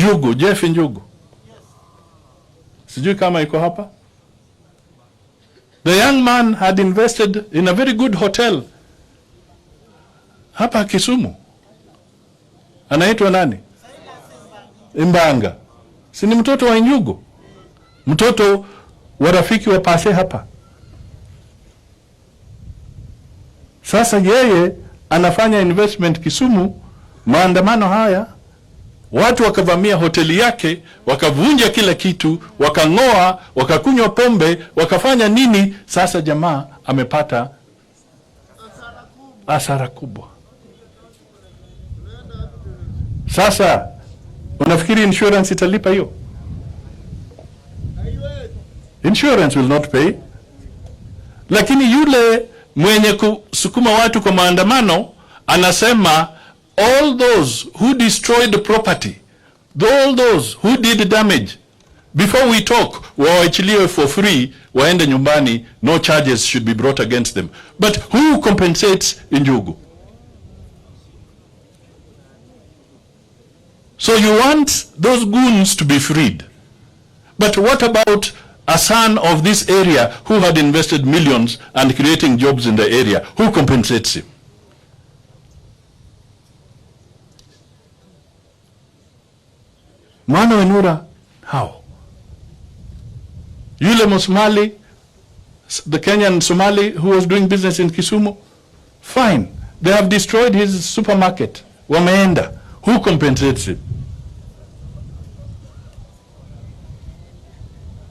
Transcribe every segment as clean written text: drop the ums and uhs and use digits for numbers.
Njugu, Jeff Njugu. Sijui kama iko hapa. The young man had invested in a very good hotel hapa Kisumu. Anaitwa nani? Imbanga. Si ni mtoto wa Njugu? Mtoto wa rafiki wa Pase hapa. Sasa yeye anafanya investment Kisumu. Maandamano haya, watu wakavamia hoteli yake, wakavunja kila kitu, wakang'oa, wakakunywa pombe, wakafanya nini? Sasa jamaa amepata hasara kubwa. Sasa unafikiri insurance italipa hiyo? Insurance will not pay. Lakini yule mwenye kusukuma watu kwa maandamano anasema all those who destroyed the property, all those who did damage, before we talk, waachiliwe for free, waende nyumbani, no charges should be brought against them. But who compensates Njugu? So you want those goons to be freed. But what about a son of this area who had invested millions and creating jobs in the area? Who compensates him? Mwana Wenura, how? Yule Msomali, the Kenyan Somali who was doing business in Kisumu, fine. They have destroyed his supermarket. Wameenda. Who compensates him?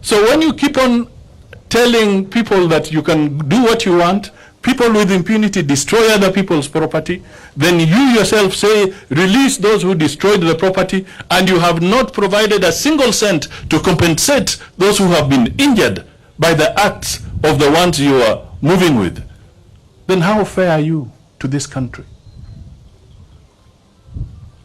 So when you keep on telling people that you can do what you want, people with impunity destroy other people's property, then you yourself say, release those who destroyed the property, and you have not provided a single cent to compensate those who have been injured by the acts of the ones you are moving with, then how fair are you to this country?